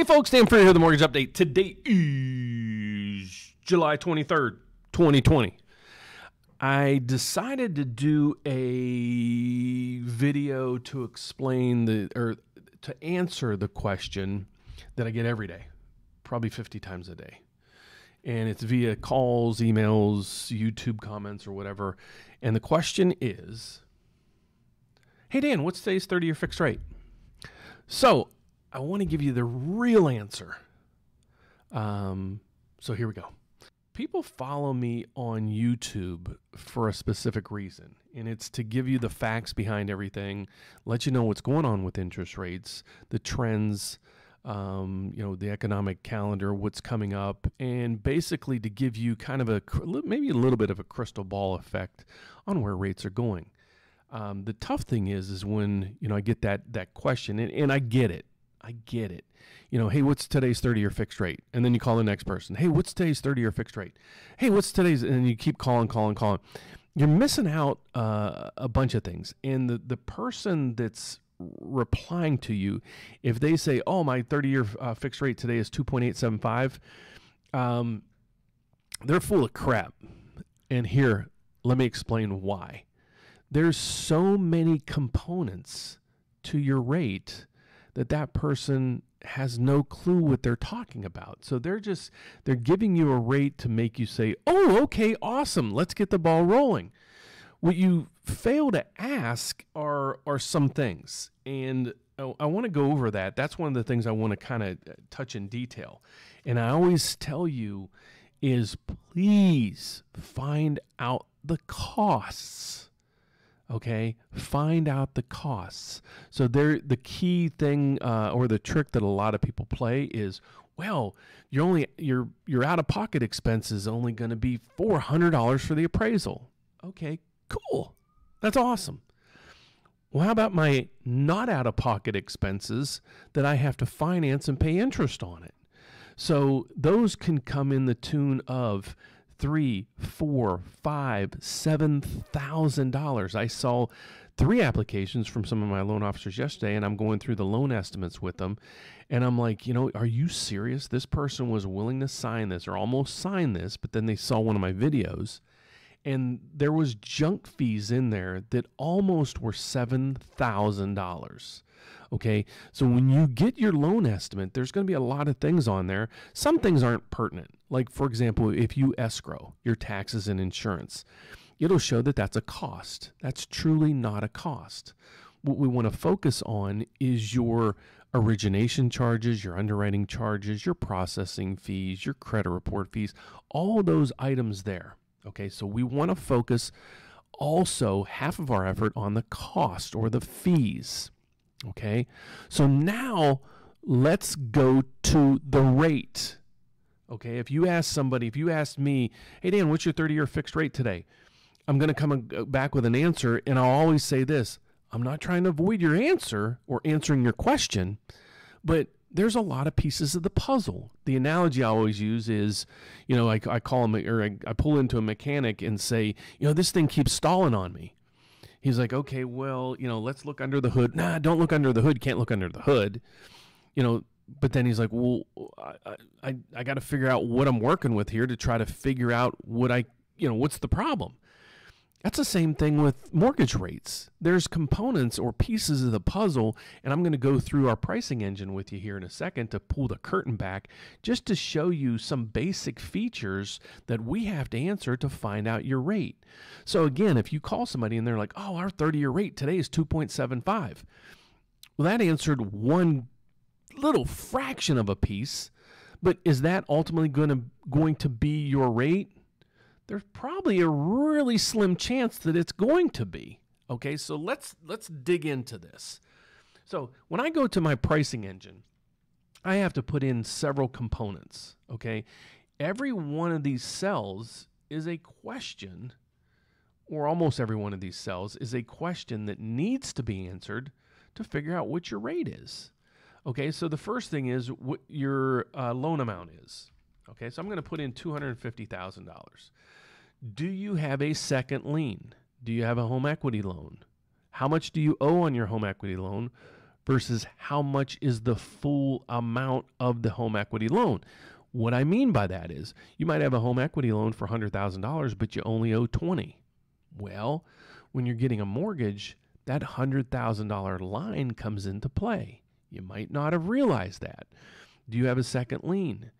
Hey folks, Dan Frio here, the Mortgage Update. Today is July 23rd, 2020. I decided to do a video to explain to answer the question that I get every day, probably 50 times a day. And it's via calls, emails, YouTube comments, or whatever. And the question is, hey Dan, what's today's 30-year fixed rate? So I want to give you the real answer. So here we go. People follow me on YouTube for a specific reason, and it's to give you the facts behind everything, let you know what's going on with interest rates, the trends, the economic calendar, what's coming up, and basically to give you kind of maybe a little bit of a crystal ball effect on where rates are going. The tough thing is when, I get that question, and I get it. Hey, what's today's 30-year fixed rate? And then you call the next person. Hey, what's today's 30-year fixed rate? Hey, what's today's? And you keep calling. You're missing out a bunch of things. And the person that's replying to you, if they say, oh, my 30-year fixed rate today is 2.875, they're full of crap. And here, let me explain why. There's so many components to your rate that person has no clue what they're talking about. So they're giving you a rate to make you say, oh, okay, awesome, let's get the ball rolling. What you fail to ask are some things. And I want to go over that. That's one of the things I want to kind of touch in detail. And I always tell you is please find out the costs. Okay, find out the costs. So the key thing or the trick that a lot of people play is, well, your out-of-pocket expense is only going to be $400 for the appraisal. Okay, cool. That's awesome. Well, how about my not out-of-pocket expenses that I have to finance and pay interest on it? So those can come in the tune of $3,000, $4,000, $5,000, $7,000. I saw 3 applications from some of my loan officers yesterday, and I'm going through the loan estimates with them. And I'm like, are you serious? This person was willing to sign this or almost sign this, but then they saw one of my videos, and there was junk fees in there that almost were $7,000. Okay, so when you get your loan estimate, there's going to be a lot of things on there. Some things aren't pertinent. Like, for example, if you escrow your taxes and insurance, it'll show that that's a cost. That's truly not a cost. What we want to focus on is your origination charges, your underwriting charges, your processing fees, your credit report fees, all those items there. Okay, so we want to focus also half of our effort on the cost or the fees. Okay, so now let's go to the rate. Okay, if you ask me, hey Dan, what's your 30-year fixed rate today? I'm going to come back with an answer, and I'll always say this. I'm not trying to avoid your answer or answering your question, but there's a lot of pieces of the puzzle. The analogy I always use is, I call him, or I pull into a mechanic and say, this thing keeps stalling on me. He's like, okay, well, let's look under the hood. Nah, don't look under the hood. Can't look under the hood. But then he's like, well, I got to figure out what I'm working with here to try to figure out what's the problem. That's the same thing with mortgage rates. There's components or pieces of the puzzle, and I'm going to go through our pricing engine with you here in a second to pull the curtain back just to show you some basic features that we have to answer to find out your rate. So again, if you call somebody and they're like, oh, our 30-year rate today is 2.75. Well, that answered one little fraction of a piece, but is that ultimately going to be your rate? There's probably a really slim chance that it's going to be. Okay, so let's dig into this. So when I go to my pricing engine, I have to put in several components. Okay, every one of these cells is a question, or almost every one of these cells is a question that needs to be answered to figure out what your rate is. Okay, so the first thing is what your loan amount is. Okay, so I'm going to put in $250,000. Do you have a second lien? Do you have a home equity loan? How much do you owe on your home equity loan versus how much is the full amount of the home equity loan. What I mean by that is you might have a home equity loan for $100,000, but you only owe 20. Well, when you're getting a mortgage, that $100,000 line comes into play. You might not have realized that. Do you have a second lien?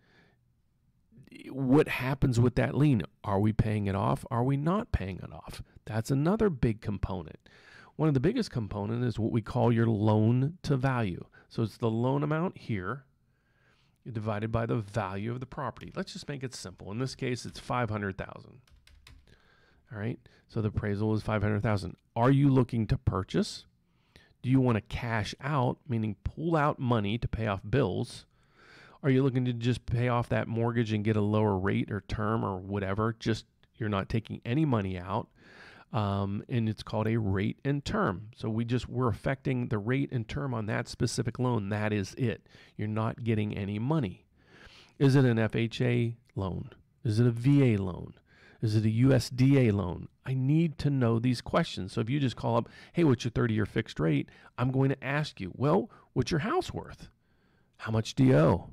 What happens with that lien? Are we paying it off? Are we not paying it off? That's another big component. One of the biggest components is what we call your loan to value. So it's the loan amount here divided by the value of the property. Let's just make it simple. In this case, it's $500,000. All right. So the appraisal is $500,000. Are you looking to purchase? Do you want to cash out, meaning pull out money to pay off bills? Are you looking to just pay off that mortgage and get a lower rate or term or whatever? Just you're not taking any money out. And it's called a rate and term. So we're affecting the rate and term on that specific loan. That is it. You're not getting any money. Is it an FHA loan? Is it a VA loan? Is it a USDA loan? I need to know these questions. So if you just call up, hey, what's your 30-year fixed rate? I'm going to ask you, well, what's your house worth? How much do you owe?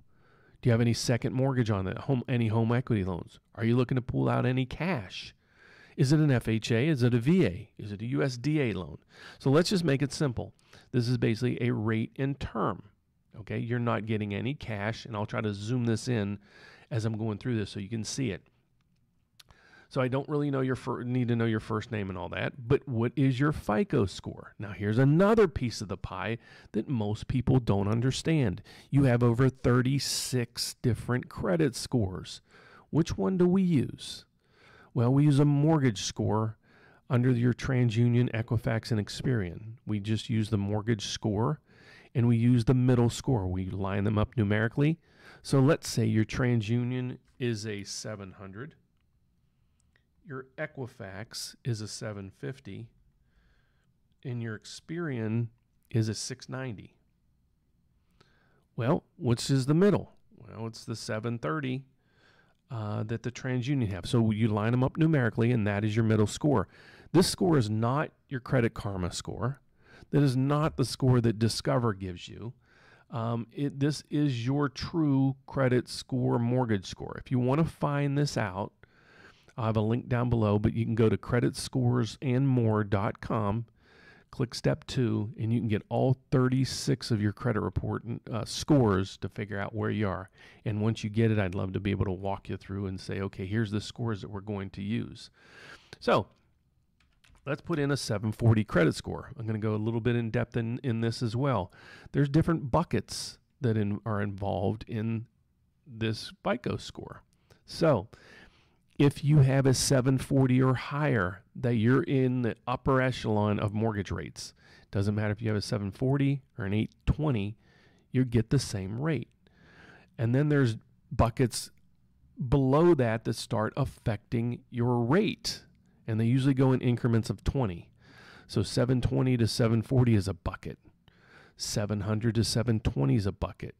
Do you have any second mortgage on that? Any home equity loans? Are you looking to pull out any cash? Is it an FHA? Is it a VA? Is it a USDA loan? So let's just make it simple. This is basically a rate and term. Okay, you're not getting any cash, and I'll try to zoom this in as I'm going through this so you can see it. So I don't really know need to know your first name and all that, but what is your FICO score? Now here's another piece of the pie that most people don't understand. You have over 36 different credit scores. Which one do we use? Well, we use a mortgage score under your TransUnion, Equifax, and Experian. We just use the mortgage score, and we use the middle score. We line them up numerically. So let's say your TransUnion is a 700. Your Equifax is a 750, and your Experian is a 690. Well, which is the middle? Well, it's the 730 that the TransUnion have. So you line them up numerically, and that is your middle score. This score is not your Credit Karma score. That is not the score that Discover gives you. This is your true credit score, mortgage score. If you want to find this out, I have a link down below, but you can go to creditscoresandmore.com, click step 2, and you can get all 36 of your credit report scores to figure out where you are. And once you get it, I'd love to be able to walk you through and say, okay, here's the scores that we're going to use. So let's put in a 740 credit score. I'm going to go a little bit in depth in this as well. There's different buckets that are involved in this FICO score. So if you have a 740 or higher, that you're in the upper echelon of mortgage rates. Doesn't matter if you have a 740 or an 820, you get the same rate. And then there's buckets below that start affecting your rate. And they usually go in increments of 20. So 720 to 740 is a bucket. 700 to 720 is a bucket.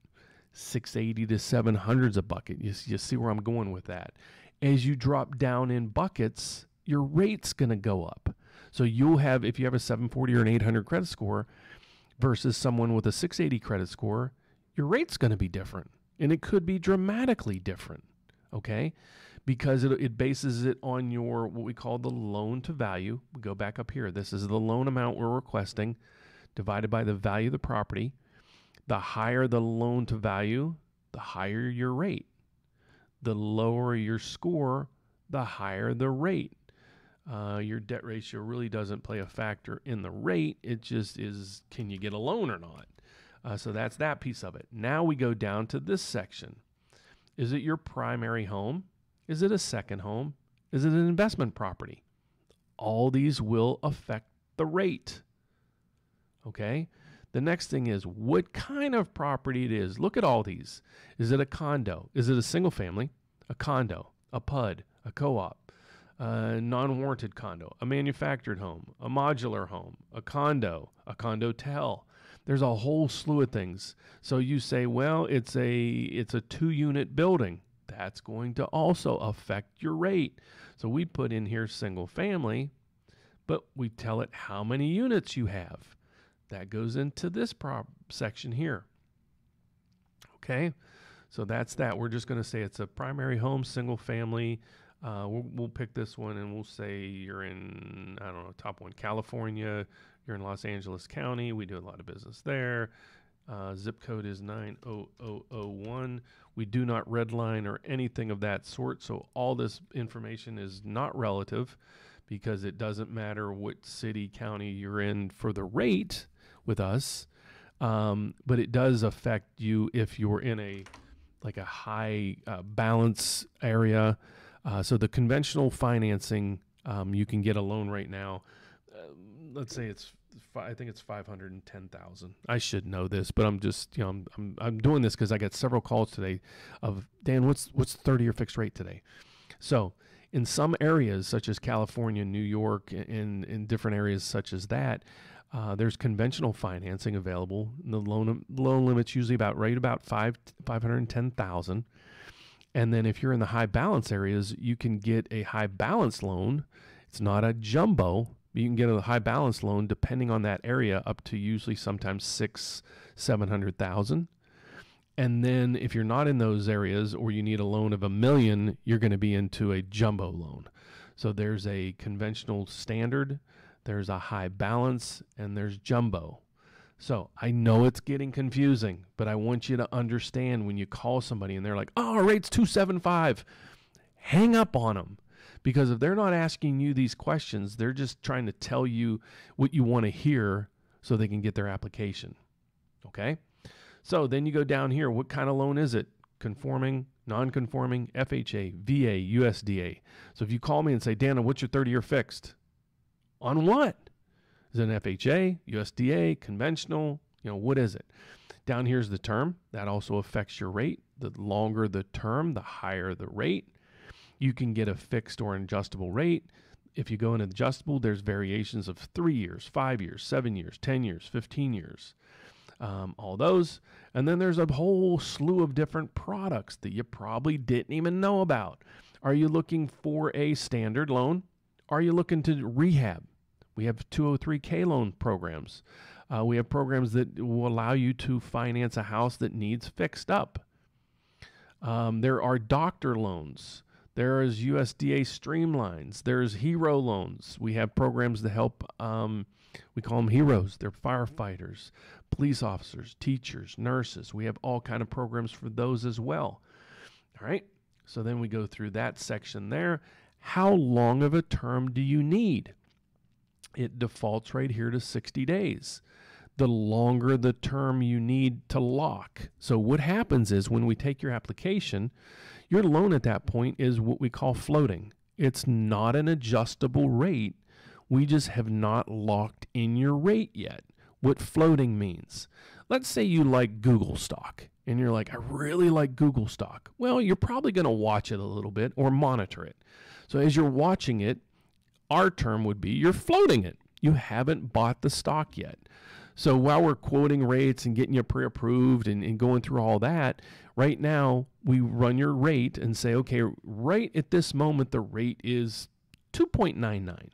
680 to 700 is a bucket. You see where I'm going with that. As you drop down in buckets, your rate's going to go up. So you'll have, if you have a 740 or an 800 credit score versus someone with a 680 credit score, your rate's going to be different. And it could be dramatically different, okay? Because it bases it on your, what we call the loan to value. We go back up here. This is the loan amount we're requesting divided by the value of the property. The higher the loan to value, the higher your rate. The lower your score, the higher the rate. Your debt ratio really doesn't play a factor in the rate. It just is, can you get a loan or not? So that's that piece of it. Now we go down to this section. Is it your primary home? Is it a second home? Is it an investment property? All these will affect the rate. Okay? The next thing is what kind of property it is. Look at all these. Is it a condo? Is it a single family? A condo, a PUD, a co-op, a non-warranted condo, a manufactured home, a modular home, a condo-tel. There's a whole slew of things. So you say, well, it's a 2-unit building. That's going to also affect your rate. So we put in here single family, but we tell it how many units you have. That goes into this section here. Okay, so that's that. We're just going to say it's a primary home, single family. We'll pick this one and we'll say you're in, I don't know, top one, California. You're in Los Angeles County. We do a lot of business there. Zip code is 90001. We do not redline or anything of that sort. So all this information is not relative because it doesn't matter what city, county you're in for the rate with us. But it does affect you if you're in a high balance area. So the conventional financing, you can get a loan right now. Let's say I think it's 510,000. I should know this, but I'm just, I'm doing this because I got several calls today of, Dan, what's the 30-year fixed rate today? So in some areas such as California, New York, and in different areas such as that, there's conventional financing available. The loan limit's usually about 510,000. And then if you're in the high balance areas, you can get a high balance loan. It's not a jumbo. You can get a high balance loan depending on that area up to usually sometimes 600,000-700,000. And then if you're not in those areas or you need a loan of $1 million, you're going to be into a jumbo loan. So there's a conventional standard, there's a high balance, and there's jumbo. So I know it's getting confusing, but I want you to understand when you call somebody and they're like, oh, our rate's 275, hang up on them. Because if they're not asking you these questions, they're just trying to tell you what you want to hear so they can get their application. Okay? So then you go down here. What kind of loan is it? Conforming, non-conforming, FHA, VA, USDA. So if you call me and say, Dana, what's your 30-year fixed? On what? Is it an FHA, USDA, conventional? What is it? Down here's the term. That also affects your rate. The longer the term, the higher the rate. You can get a fixed or an adjustable rate. If you go in adjustable, there's variations of 3 years, 5 years, 7 years, 10 years, 15 years, all those. And then there's a whole slew of different products that you probably didn't even know about. Are you looking for a standard loan? Are you looking to rehab? We have 203K loan programs. We have programs that will allow you to finance a house that needs fixed up. There are doctor loans. There is USDA streamlines. There's hero loans. We have programs to help, we call them heroes. They're firefighters, police officers, teachers, nurses. We have all kind of programs for those as well. All right. So then we go through that section there. How long of a term do you need? It defaults right here to 60 days. The longer the term you need to lock. So what happens is when we take your application, your loan at that point is what we call floating. It's not an adjustable rate. We just have not locked in your rate yet. What floating means. Let's say you like Google stock and you're like, I really like Google stock. Well, you're probably going to watch it a little bit or monitor it. So as you're watching it, our term would be you're floating it. You haven't bought the stock yet. So while we're quoting rates and getting you pre-approved and going through all that, right now we run your rate and say, okay, right at this moment, the rate is 2.99.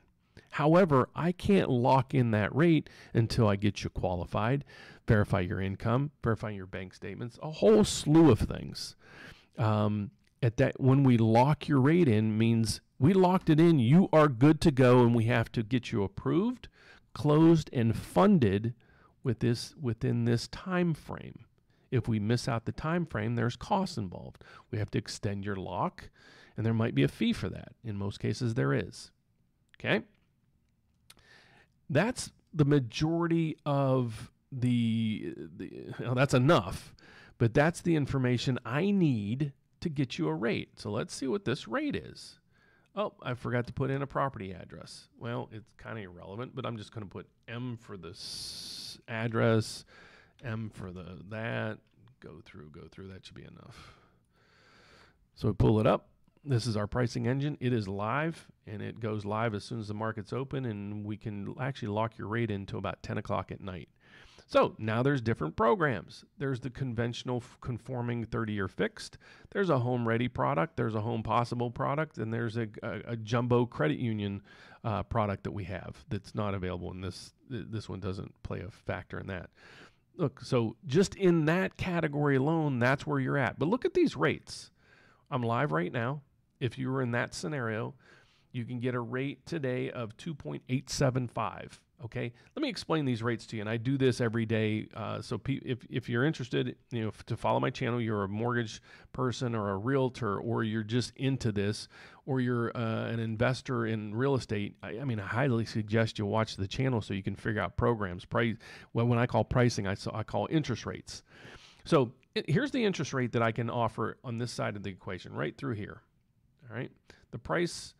However, I can't lock in that rate until I get you qualified, verify your income, verify your bank statements, a whole slew of things. When we lock your rate in means we locked it in, you are good to go, and we have to get you approved, closed, and funded within this time frame. If we miss out the time frame, there's costs involved. We have to extend your lock, and there might be a fee for that. In most cases, there is. Okay? That's the majority of that's enough, but that's the information I need to get you a rate. So let's see what this rate is. Oh, I forgot to put in a property address. Well, it's kind of irrelevant, but I'm just going to put M for this address, M for that. Go through. That should be enough. So we pull it up. This is our pricing engine. It is live, and it goes live as soon as the market's open, and we can actually lock your rate into about 10 o'clock at night. So now there's different programs. There's the conventional conforming 30-year fixed. There's a home ready product. There's a home possible product. And there's a jumbo credit union product that we have that's not available in this. This one doesn't play a factor in that. Look, so just in that category alone, that's where you're at. But look at these rates. I'm live right now. If you were in that scenario, you can get a rate today of 2.875. Okay, let me explain these rates to you, and I do this every day. So if you're interested, to follow my channel, you're a mortgage person or a realtor, or you're just into this, or you're an investor in real estate. I highly suggest you watch the channel so you can figure out programs. When I call pricing, I call interest rates. So here's the interest rate that I can offer on this side of the equation, right through here. All right, the price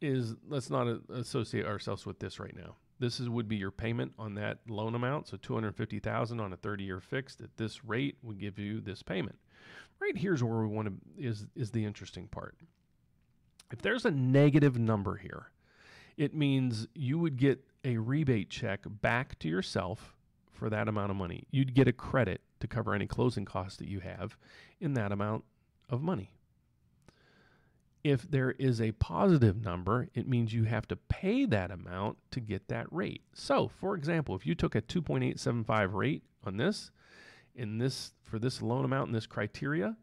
is, let's not associate ourselves with this right now. This would be your payment on that loan amount. So $250,000 on a 30-year fixed at this rate would give you this payment. Right here's where we want to is the interesting part. If there's a negative number here, it means you would get a rebate check back to yourself for that amount of money. You'd get a credit to cover any closing costs that you have in that amount of money. If there is a positive number, it means you have to pay that amount to get that rate. So, for example, if you took a 2.875 rate on this, for this loan amount in this criteria,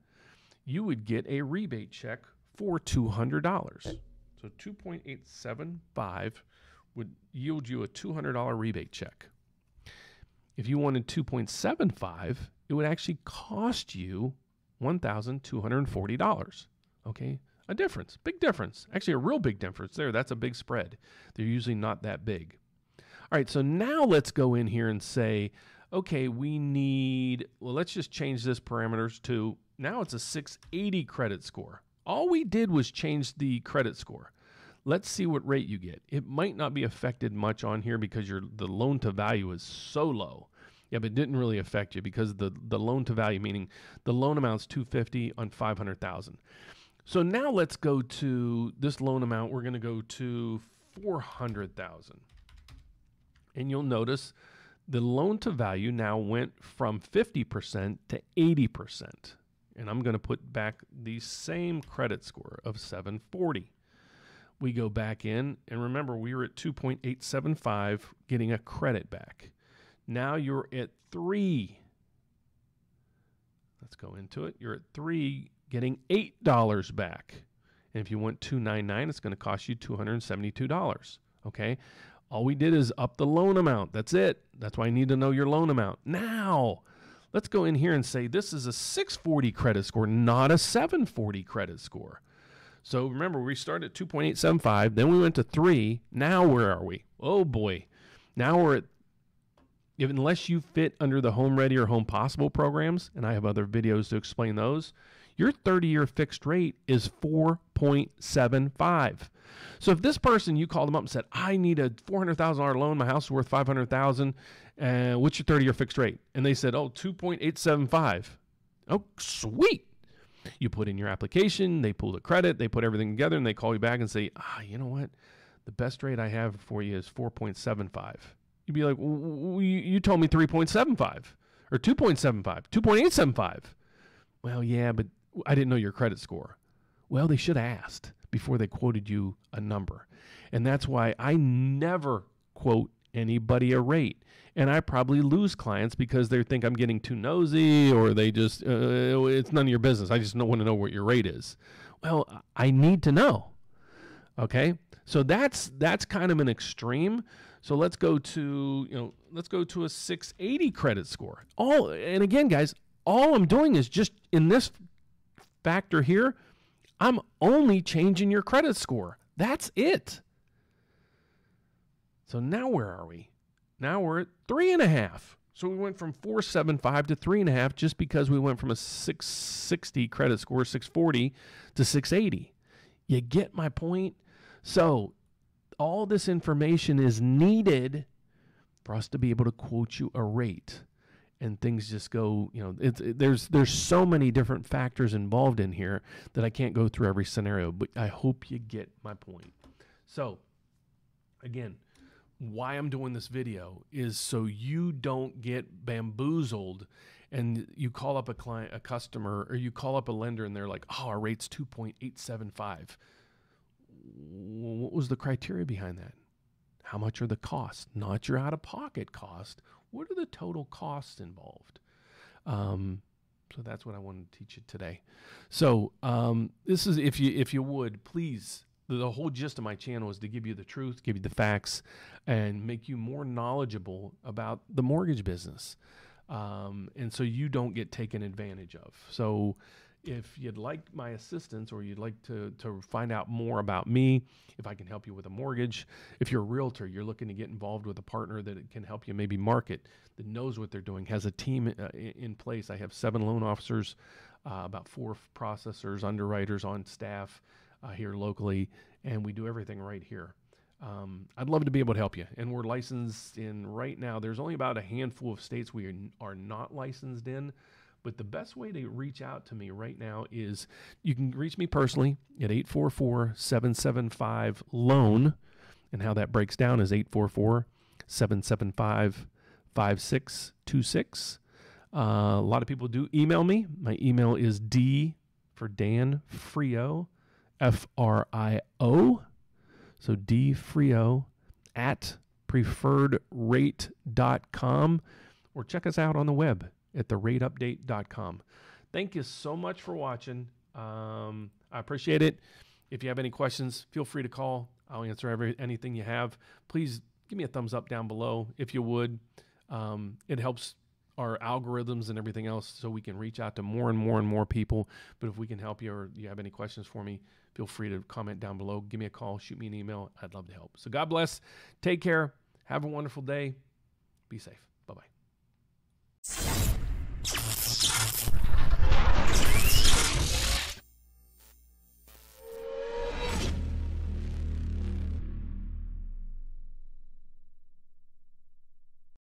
you would get a rebate check for $200. So 2.875 would yield you a $200 rebate check. If you wanted 2.75, it would actually cost you $1,240. Okay? A difference, big difference. Actually, a real big difference there. That's a big spread. They're usually not that big. All right, so now let's go in here and say, okay, let's just change this parameters to, now it's a 680 credit score. All we did was change the credit score. Let's see what rate you get. It might not be affected much on here because the loan to value is so low. Yeah, but it didn't really affect you because the loan to value, meaning the loan amount's $250 on $500,000. So now let's go to this loan amount. We're going to go to $400,000. And you'll notice the loan to value now went from 50% to 80%. And I'm going to put back the same credit score of 740. We go back in, and remember, we were at 2.875 getting a credit back. Now you're at 3. Let's go into it. You're at 3 getting $8 back. And if you want 299, it's going to cost you $272. Okay? All we did is up the loan amount. That's it. That's why I need to know your loan amount. Now, let's go in here and say this is a 640 credit score, not a 740 credit score. So remember, we started at 2.875, then we went to 3. Now where are we? Oh boy. Now we're at, unless you fit under the Home Ready or Home Possible programs, and I have other videos to explain those, your 30-year fixed rate is 4.75. So if this person, you called them up and said, I need a $400,000 loan, my house is worth $500,000, what's your 30-year fixed rate? And they said, 2.875. Oh, sweet. You put in your application, they pull the credit, they put everything together, and they call you back and say, you know what? The best rate I have for you is 4.75. You'd be like, you told me 3.75 or 2.75, 2.875. Well, yeah, but I didn't know your credit score. Well, they should have asked before they quoted you a number. And that's why I never quote anybody a rate. And I probably lose clients because they think I'm getting too nosy, or they just, it's none of your business. I just want to know what your rate is. Well, I need to know. Okay. So that's kind of an extreme. So let's go to a 680 credit score. And again, guys, all I'm doing is just in this factor here, I'm only changing your credit score. That's it. So now where are we? Now we're at 3.5. So we went from 475 to 3.5 just because we went from a 660 credit score, 640 to 680. You get my point? So all this information is needed for us to be able to quote you a rate. And things just go, there's so many different factors involved in here that I can't go through every scenario, but I hope you get my point. So again, why I'm doing this video is so you don't get bamboozled and you call up a client, a customer, or you call up a lender and they're like, oh, our rate's 2.875. What was the criteria behind that? How much are the costs? Not your out-of-pocket cost. What are the total costs involved? So that's what I wanted to teach you today. So this is, if you would, please, the whole gist of my channel is to give you the truth, give you the facts, and make you more knowledgeable about the mortgage business. And so you don't get taken advantage of. So if you'd like my assistance, or you'd like to find out more about me, if I can help you with a mortgage, if you're a realtor, you're looking to get involved with a partner that can help you maybe market, that knows what they're doing, has a team in place. I have 7 loan officers, about 4 processors, underwriters on staff here locally, and we do everything right here. I'd love to be able to help you. And we're licensed in right now. There's only about a handful of states we are not licensed in. But the best way to reach out to me right now is you can reach me personally at 844-775-LOAN. And how that breaks down is 844-775-5626. A lot of people do email me. My email is D for Dan Frio, F-R-I-O. So D Frio at preferredrate.com, or check us out on the web at therateupdate.com. Thank you so much for watching. I appreciate it. If you have any questions, feel free to call. I'll answer anything you have. Please give me a thumbs up down below if you would. It helps our algorithms and everything else so we can reach out to more and more and more people. But if we can help you, or you have any questions for me, feel free to comment down below. Give me a call, shoot me an email. I'd love to help. So God bless. Take care. Have a wonderful day. Be safe.